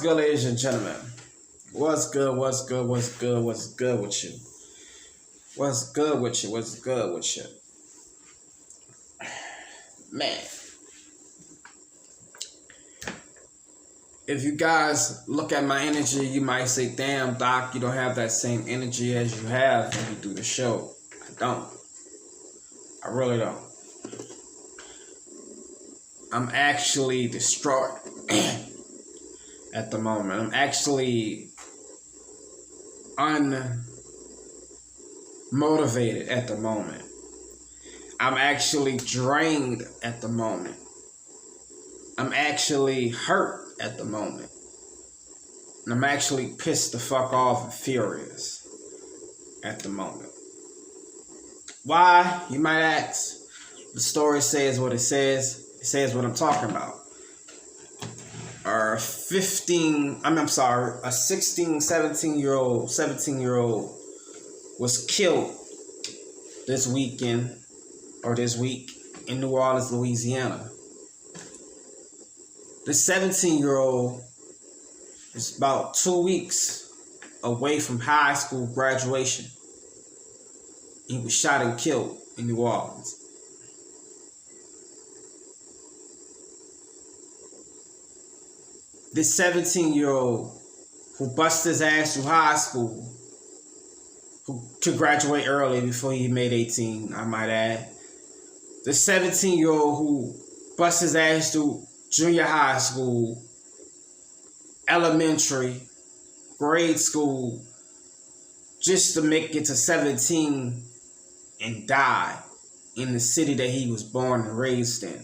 good, ladies and gentlemen? What's good? What's good? What's good? What's good with you? What's good with you? What's good with you? Man, if you guys look at my energy, you might say, damn, Doc, you don't have that same energy as you have when you do the show. I don't. I really don't. I'm actually distraught at the moment. I'm actually unmotivated at the moment. I'm actually drained at the moment. I'm actually hurt at the moment. And I'm actually pissed the fuck off and furious at the moment. Why? You might ask. The story says what it says. It says what I'm talking about. A 17, 17-year-old was killed this week in New Orleans, Louisiana. The 17-year-old is about 2 weeks away from high school graduation. He was shot and killed in New Orleans. This 17-year-old who busted his ass through high school, who could graduate early before he made 18, I might add. The 17-year-old who busted his ass through junior high school, elementary, grade school, just to make it to 17 and die in the city that he was born and raised in.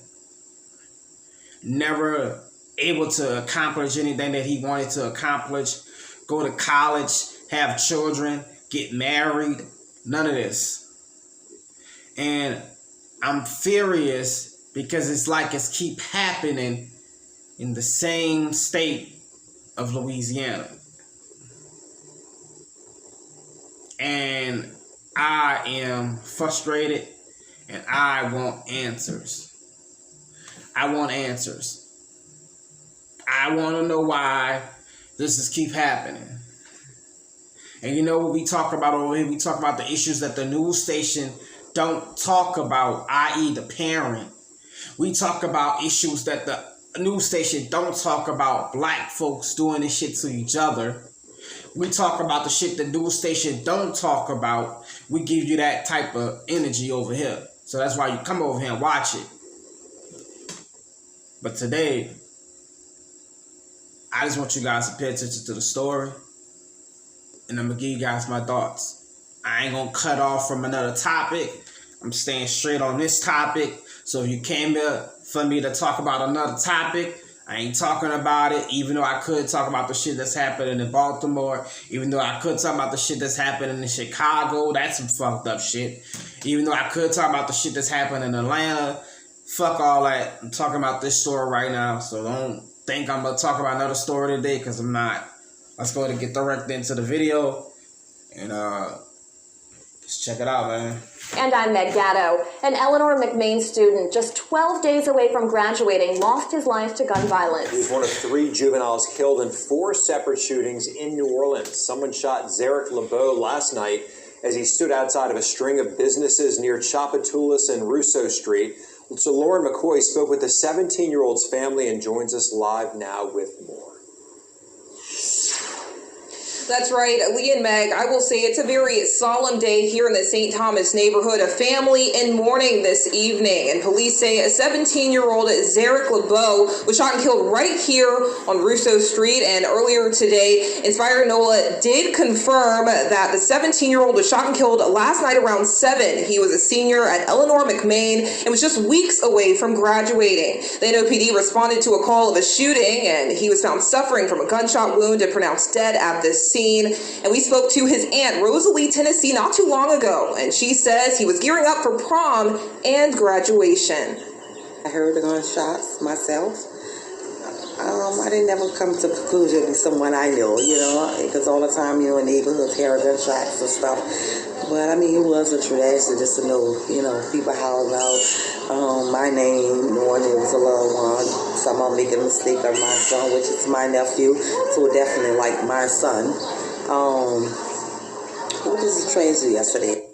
Never able to accomplish anything that he wanted to accomplish, go to college, have children, get married, none of this. And I'm furious because it's like it's keep happening in the same state of Louisiana. And I am frustrated and I want answers. I want answers. I want to know why this is keep happening. And you know what we talk about over here? We talk about the issues that the news station don't talk about, i.e. the parent. We talk about issues that the news station don't talk about, black folks doing this shit to each other. We talk about the shit the news station don't talk about. We give you that type of energy over here. So that's why you come over here and watch it. But today, I just want you guys to pay attention to the story. And I'm going to give you guys my thoughts. I ain't going to cut off from another topic. I'm staying straight on this topic. So if you came here for me to talk about another topic, I ain't talking about it. Even though I could talk about the shit that's happening in Baltimore. Even though I could talk about the shit that's happening in Chicago. That's some fucked up shit. Even though I could talk about the shit that's happening in Atlanta. Fuck all that. I'm talking about this story right now. So don't think I'm going to talk about another story today, because I'm not. Let's go ahead and get direct into the video. And let's check it out, man. And I'm Meg Gatto. An Eleanor McMain student, just 12 days away from graduating, lost his life to gun violence. He's one of 3 juveniles killed in 4 separate shootings in New Orleans. Someone shot Zarek LeBeau last night as he stood outside of a string of businesses near Tchoupitoulas and Rousseau Street. So Lauren McCoy spoke with the 17-year-old's family and joins us live now with more. That's right, Lee and Meg. I will say it's a very solemn day here in the St. Thomas neighborhood. A family in mourning this evening, and police say a 17-year-old Zarek LeBeau was shot and killed right here on Rousseau Street. And earlier today, Inspire NOLA did confirm that the 17-year-old was shot and killed last night around 7. He was a senior at Eleanor McMain and was just weeks away from graduating. The NOPD responded to a call of a shooting, and he was found suffering from a gunshot wound and pronounced dead at this scene. And we spoke to his aunt, Rosalie Tennessee, not too long ago, and she says he was gearing up for prom and graduation. I heard the gunshots myself. I didn't never come to the conclusion it was someone I knew, because all the time, in neighborhoods, hear gunshots and stuff. But, it was a tragedy just to know, people howling out my name, knowing it was a loved one. Someone making a mistake of my son, which is my nephew, so definitely like my son. It was a tragedy yesterday.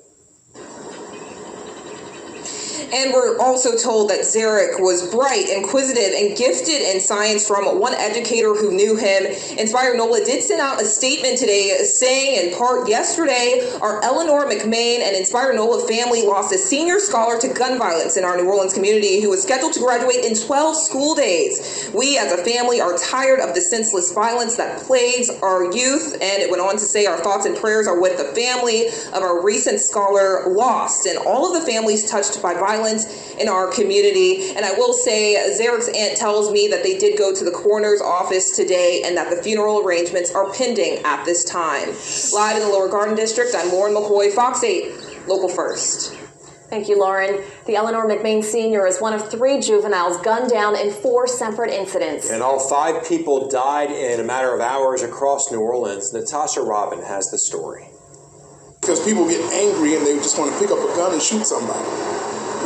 And we're also told that Zarek was bright, inquisitive, and gifted in science from one educator who knew him. Inspire NOLA did send out a statement today saying, in part, yesterday, our Eleanor McMain and Inspire NOLA family lost a senior scholar to gun violence in our New Orleans community who was scheduled to graduate in 12 school days. We as a family are tired of the senseless violence that plagues our youth. And it went on to say our thoughts and prayers are with the family of our recent scholar lost and all of the families touched by violence in our community. And I will say, Zarek's aunt tells me that they did go to the coroner's office today and that the funeral arrangements are pending at this time. Live in the Lower Garden District, I'm Lauren McCoy, Fox 8, Local First. Thank you, Lauren. The Eleanor McMain Sr. is one of 3 juveniles gunned down in 4 separate incidents. And all 5 people died in a matter of hours across New Orleans. Natasha Robin has the story. Because people get angry and they just want to pick up a gun and shoot somebody.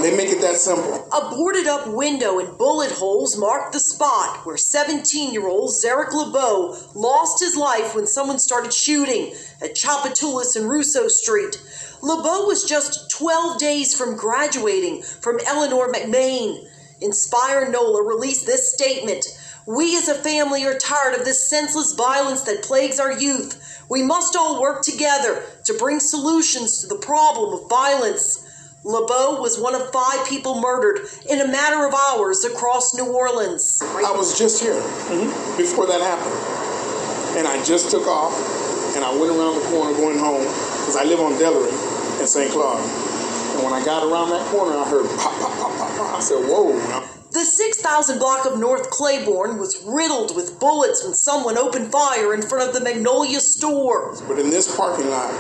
They make it that simple. A boarded-up window and bullet holes marked the spot where 17-year-old Zarek LeBeau lost his life when someone started shooting at Chapatoulas and Rousseau Street. LeBeau was just 12 days from graduating from Eleanor McMain. Inspire NOLA released this statement. We as a family are tired of this senseless violence that plagues our youth. We must all work together to bring solutions to the problem of violence. LeBeau was one of 5 people murdered in a matter of hours across New Orleans. I was just here before that happened. And I just took off and I went around the corner going home because I live on Delray in St. Claude. And when I got around that corner, I heard pop, pop, pop, pop, pop. I said, whoa. The 6,000 block of North Claiborne was riddled with bullets when someone opened fire in front of the Magnolia store. But in this parking lot,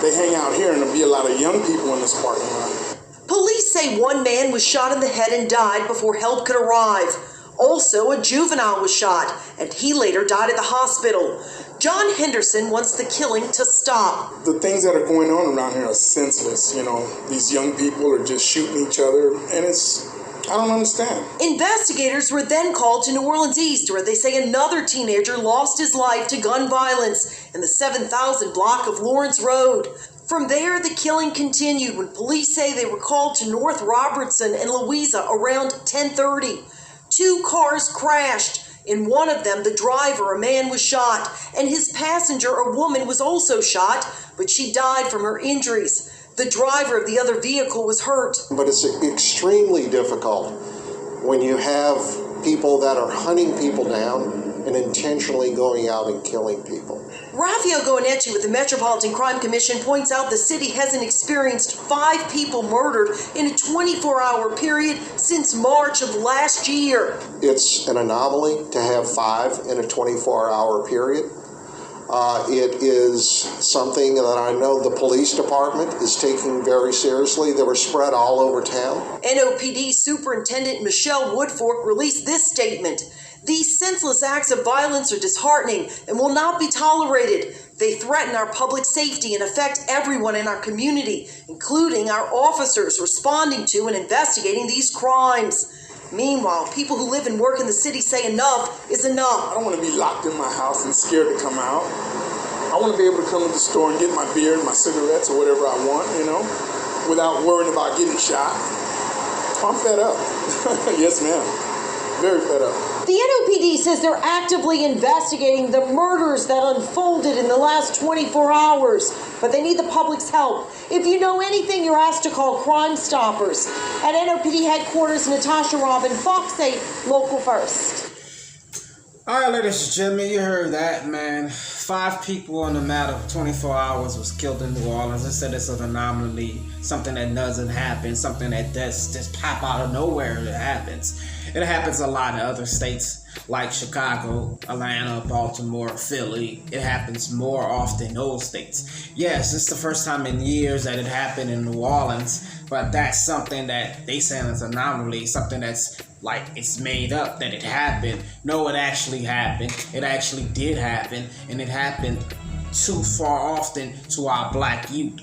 they hang out here, and there'll be a lot of young people in this parking lot. Police say one man was shot in the head and died before help could arrive. Also, a juvenile was shot, and he later died at the hospital. John Henderson wants the killing to stop. The things that are going on around here are senseless. These young people are just shooting each other, and I don't understand. Investigators were then called to New Orleans East, where they say another teenager lost his life to gun violence in the 7,000 block of Lawrence Road. From there, the killing continued when police say they were called to North Robertson and Louisa around 10:30. 2 cars crashed. In one of them, the driver, a man, was shot, and his passenger, a woman, was also shot, but she died from her injuries. The driver of the other vehicle was hurt. But it's extremely difficult when you have people that are hunting people down and intentionally going out and killing people. Raphael Goenetti with the Metropolitan Crime Commission points out the city hasn't experienced 5 people murdered in a 24-hour period since March of last year. It's an anomaly to have 5 in a 24-hour period. It is something that I know the police department is taking very seriously. They were spread all over town. NOPD Superintendent Michelle Woodfork released this statement. These senseless acts of violence are disheartening and will not be tolerated. They threaten our public safety and affect everyone in our community, including our officers responding to and investigating these crimes. Meanwhile, people who live and work in the city say enough is enough. I don't want to be locked in my house and scared to come out. I want to be able to come to the store and get my beer and my cigarettes or whatever I want, without worrying about getting shot. I'm fed up. Yes, ma'am. Very fed up. The NOPD says they're actively investigating the murders that unfolded in the last 24 hours, but they need the public's help. If you know anything, you're asked to call Crime Stoppers. At NOPD headquarters, Natasha Robin, Fox 8, Local First. All right, ladies and gentlemen, you heard that, man. 5 people in a matter of 24 hours was killed in New Orleans. They said it's an anomaly, something that doesn't happen, something that does just pop out of nowhere. It happens a lot in other states. like Chicago, Atlanta, Baltimore, Philly. It happens more often in those states. Yes, it's the first time in years that it happened in New Orleans, but that's something that they say is an anomaly, something that's like it's made up that it happened. No, it actually happened. It actually did happen, and it happened too far often to our black youth.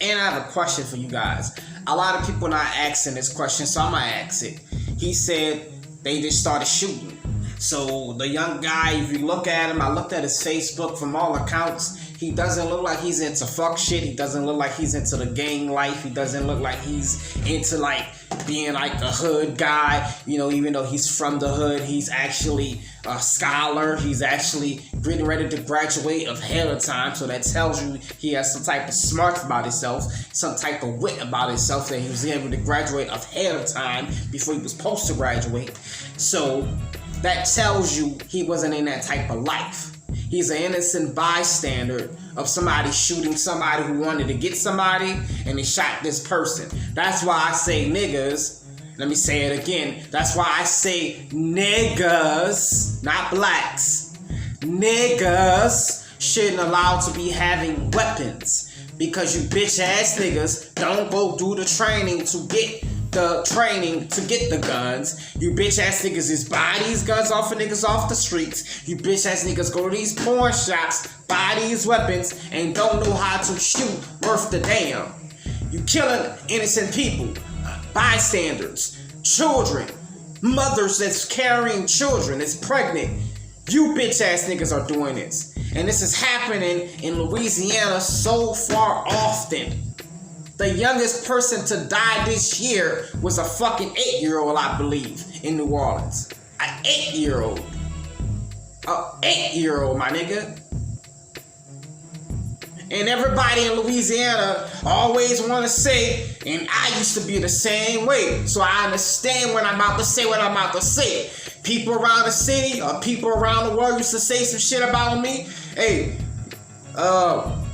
And I have a question for you guys. A lot of people not asking this question, so I'm gonna ask it. He said they just started shooting. So the young guy, if you look at him, I looked at his Facebook, from all accounts, he doesn't look like he's into fuck shit. He doesn't look like he's into the gang life. He doesn't look like he's into like being like a hood guy. You know, even though he's from the hood, he's actually a scholar. He's actually getting ready to graduate ahead of time. So that tells you he has some type of smarts about himself, some type of wit about himself, that he was able to graduate ahead of time before he was supposed to graduate. So that tells you he wasn't in that type of life. He's an innocent bystander of somebody shooting somebody who wanted to get somebody, and he shot this person. That's why I say niggas. Let me say it again. That's why I say niggas, not blacks. Niggas shouldn't allow to be having weapons, because you bitch ass niggas don't go do the training to get the guns. You bitch ass niggas is buy these guns off of niggas off the streets. You bitch ass niggas go to these porn shops, buy these weapons, and don't know how to shoot worth the damn. You killing innocent people, bystanders, children, mothers that's carrying children, that's pregnant. You bitch ass niggas are doing this. And this is happening in Louisiana so far often. The youngest person to die this year was a fucking 8-year-old, I believe, in New Orleans. An 8-year-old. An 8-year-old, my nigga. And everybody in Louisiana always want to say, and I used to be the same way, so I understand when I'm about to say what I'm about to say. People around the city or people around the world used to say some shit about me. Hey,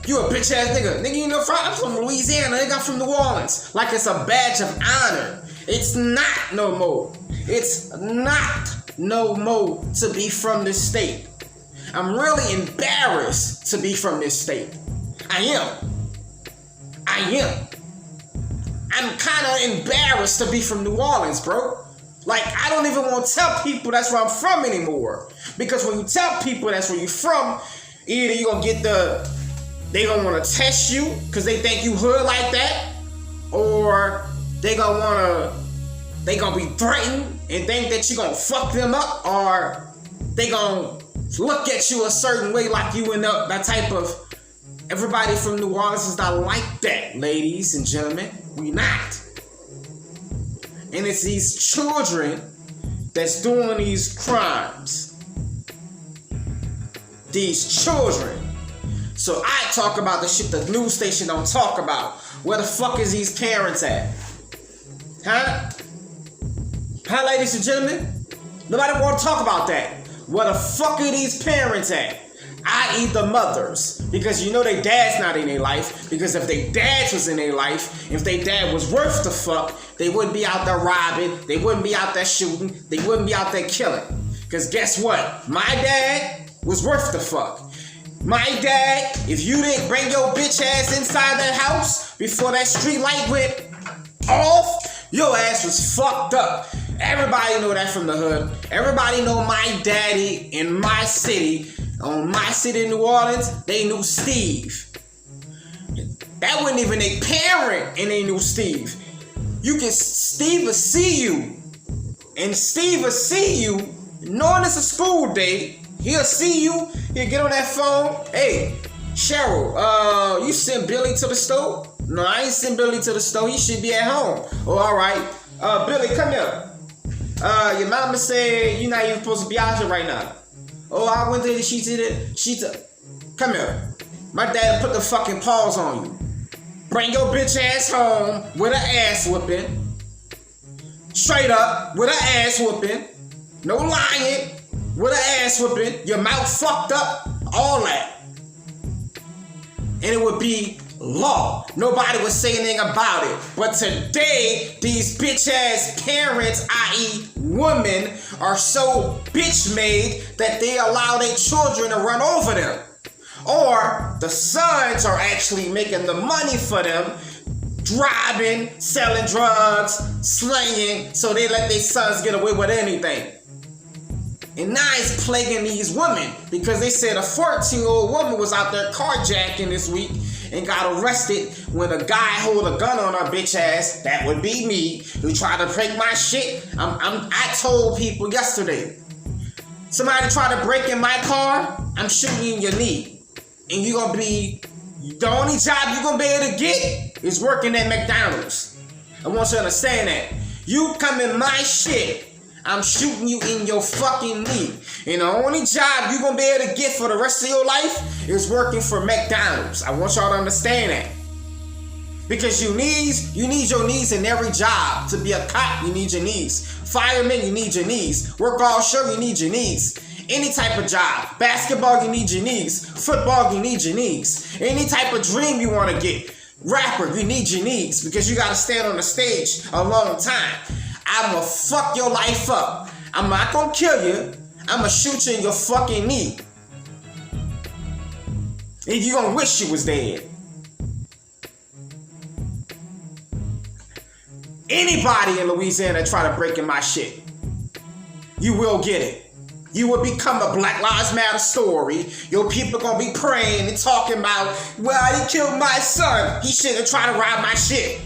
you a bitch ass nigga. Nigga, you know, I'm from Louisiana. Nigga, I'm from New Orleans. Like it's a badge of honor. It's not no more. It's not no more to be from this state. I'm really embarrassed to be from this state. I am. I'm kind of embarrassed to be from New Orleans, bro. Like, I don't even want to tell people that's where I'm from anymore. Because when you tell people that's where you're from, either you're going to get they gonna want to test you because they think you hood like that, or they gonna be threatened and think that you gonna fuck them up, or they gonna look at you a certain way like you in that type of. Everybody from New Orleans is not like that, ladies and gentlemen. We not. And it's these children that's doing these crimes. These children. So I talk about the shit the news station don't talk about. Where the fuck is these parents at? Huh? Huh, ladies and gentlemen? Nobody want to talk about that. Where the fuck are these parents at? I.e. the mothers. Because you know their dad's not in their life. Because if their dads was in their life, if their dad was worth the fuck, they wouldn't be out there robbing. They wouldn't be out there shooting. They wouldn't be out there killing. Because guess what? My dad was worth the fuck. My dad, if you didn't bring your bitch ass inside that house before that street light went off, your ass was fucked up. Everybody know that from the hood. Everybody know my daddy in my city, on my city in New Orleans, they knew Steve. That wasn't even a parent and they knew Steve. Steve will see you. And Steve will see you, knowing it's a school day. He'll see you. He'll get on that phone. Hey, Cheryl, you sent Billy to the store? No, I ain't sent Billy to the store. He should be at home. Oh, all right. Billy, come here. Your mama said you're not even supposed to be out here right now. Oh, I went there. She did it. Come here. My dad put the fucking paws on you. Bring your bitch ass home with an ass whooping. Straight up with an ass whooping. No lying. With an ass whooping, your mouth fucked up, all that. And it would be law. Nobody would say anything about it. But today, these bitch-ass parents, i.e. women, are so bitch-made that they allow their children to run over them. Or the sons are actually making the money for them, driving, selling drugs, slanging, so they let their sons get away with anything. And now it's plaguing these women because they said a 14-year-old woman was out there carjacking this week and got arrested when a guy hold a gun on her bitch ass. That would be me, who tried to break my shit. I told people yesterday, somebody tried to break in my car, I'm shooting you in your knee. And you're gonna be, the only job you're gonna be able to get is working at McDonald's. I want you to understand that. You come in my shit, I'm shooting you in your fucking knee. And the only job you're gonna be able to get for the rest of your life is working for McDonald's. I want y'all to understand that. Because you need your knees in every job. To be a cop, you need your knees. Fireman, you need your knees. Work all show, you need your knees. Any type of job. Basketball, you need your knees. Football, you need your knees. Any type of dream you want to get. Rapper, you need your knees because you got to stand on the stage a long time. I'm going to fuck your life up. I'm not going to kill you. I'm going to shoot you in your fucking knee. And you're going to wish you was dead. Anybody in Louisiana try to break in my shit, you will get it. You will become a Black Lives Matter story. Your people gonna be praying and talking about, well, he killed my son. He shouldn't have tried to rob my shit.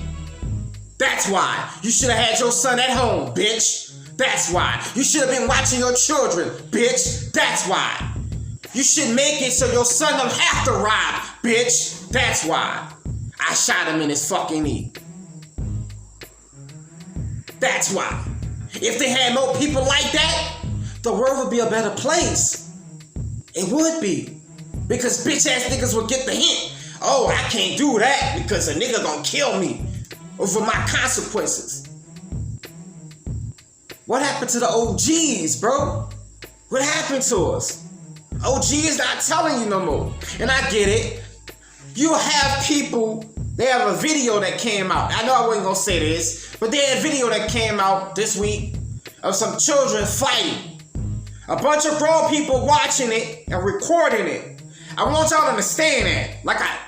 That's why. You should have had your son at home, bitch. That's why. You should have been watching your children, bitch. That's why. You should make it so your son don't have to rob, bitch. That's why. I shot him in his fucking knee. That's why. If they had more people like that, the world would be a better place. It would be. Because bitch ass niggas would get the hint. Oh, I can't do that because a nigga gonna kill me over my consequences. What happened to the OGs, bro? What happened to us? OG is not telling you no more. And I get it. You have people, they have a video that came out. I know I wasn't gonna say this, but they had a video that came out this week of some children fighting. A bunch of grown people watching it and recording it. I want y'all to understand that.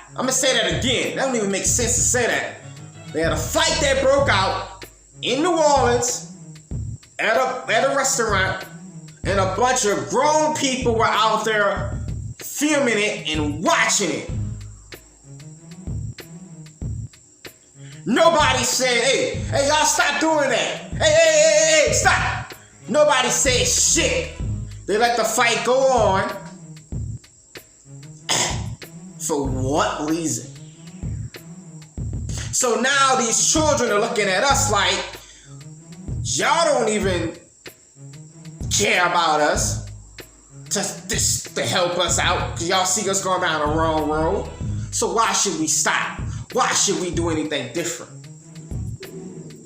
I'm going to say that again. That don't even make sense to say that. They had a fight that broke out in New Orleans at a restaurant, and a bunch of grown people were out there filming it and watching it. Nobody said, hey, y'all stop doing that. Hey, stop. Nobody said shit. They let the fight go on. For what reason? So now these children are looking at us like, y'all don't even care about us to help us out because y'all see us going down the wrong road. So why should we stop? Why should we do anything different?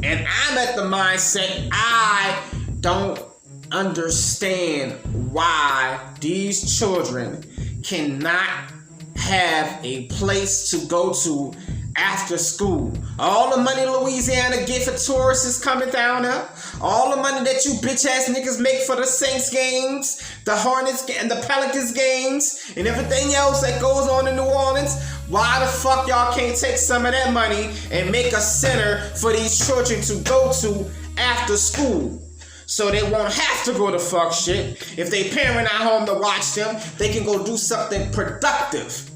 And I'm at the mindset, I don't understand why these children cannot have a place to go to after school. All the money Louisiana get for tourists is coming down there. All the money that you bitch ass niggas make for the Saints games, the Hornets and the Pelicans games, and everything else that goes on in New Orleans. Why the fuck y'all can't take some of that money and make a center for these children to go to after school? So they won't have to go to fuck shit. If they parent not home to watch them, they can go do something productive.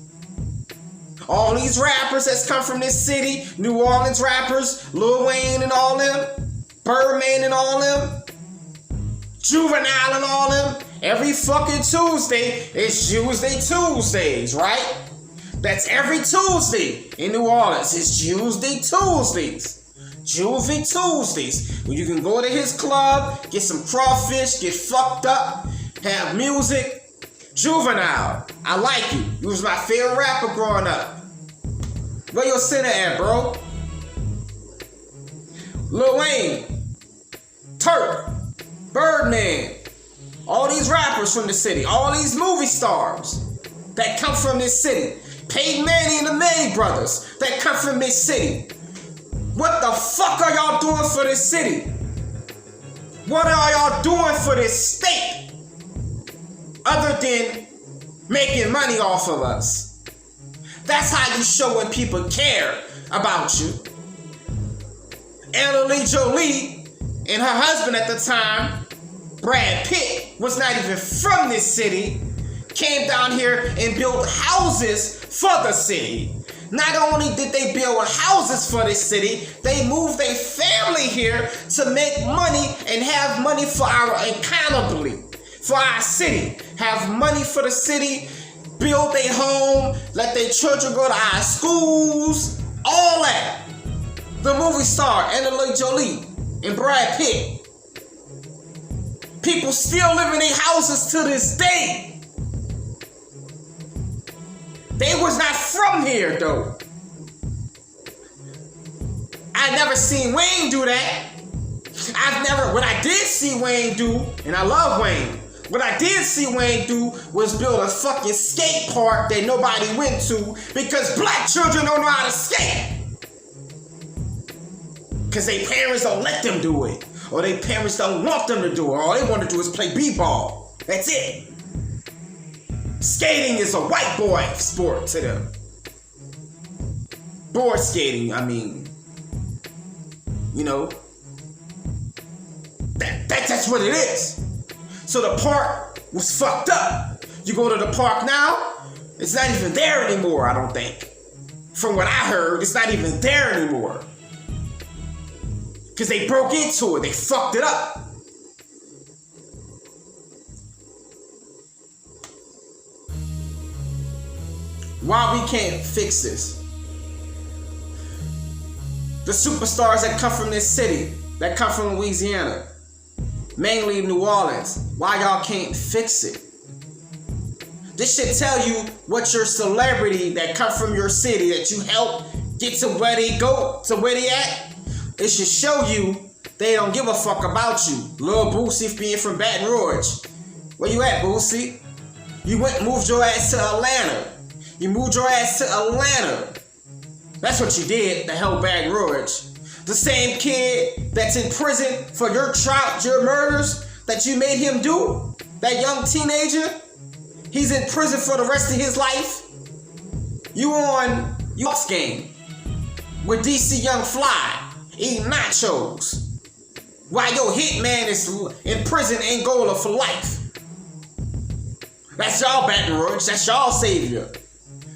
All these rappers that's come from this city, New Orleans rappers, Lil Wayne and all them, Birdman and all them, Juvenile and all them, every fucking Tuesday, it's Tuesday Tuesdays, right? That's every Tuesday in New Orleans. It's Tuesday Tuesdays. Juvie Tuesdays, where you can go to his club, get some crawfish, get fucked up, have music. Juvenile, I like you. You was my favorite rapper growing up. Where your center at, bro? Lil Wayne, Turk, Birdman, all these rappers from the city, all these movie stars that come from this city. Peyton Manning and the Manning brothers that come from this city. What the fuck are y'all doing for this city? What are y'all doing for this state? Other than making money off of us. That's how you show when people care about you. Angelina Jolie and her husband at the time, Brad Pitt, was not even from this city, came down here and built houses for the city. Not only did they build houses for this city, they moved their family here to make money and have money for our economy, for our city. Have money for the city, build their home, let their children go to our schools, all that. The movie star Angelina Jolie and Brad Pitt. People still live in their houses to this day. They was not from here though. I never seen Wayne do that. What I did see Wayne do, and I love Wayne, what I did see Wayne do was build a fucking skate park that nobody went to because black children don't know how to skate. Because their parents don't let them do it. Or their parents don't want them to do it. All they want to do is play b-ball. That's it. Skating is a white boy sport to them. Board skating, I mean, you know, that's what it is. So the park was fucked up. You go to the park now, it's not even there anymore, I don't think. From what I heard, it's not even there anymore. Because they broke into it, they fucked it up. Why we can't fix this? The superstars that come from this city, that come from Louisiana, mainly New Orleans, why y'all can't fix it? This should tell you what your celebrity that come from your city that you help get to where they go, to where they at. It should show you they don't give a fuck about you. Lil Boosie being from Baton Rouge. Where you at, Boosie? You moved your ass to Atlanta. You moved your ass to Atlanta. That's what you did, the hell Baton Rouge. The same kid that's in prison for your murders that you made him do, that young teenager, he's in prison for the rest of his life. You on your game with DC Young Fly eating nachos while your hitman is in prison Angola for life. That's y'all Baton Rouge, that's y'all savior.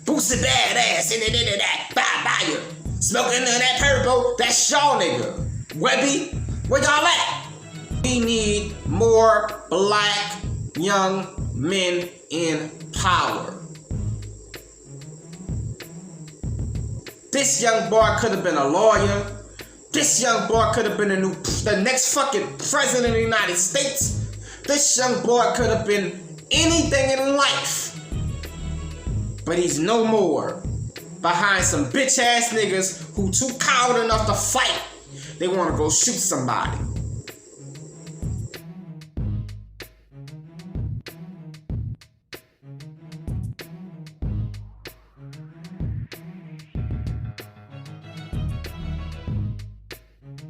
Boosie badass, bye you. Smoking in that purple, that's y'all nigga. Webby, where y'all at? We need more black young men in power. This young boy could have been a lawyer. This young boy could have been the next fucking president of the United States. This young boy could have been anything in life. But he's no more. Behind some bitch ass niggas who too coward enough to fight. They want to go shoot somebody.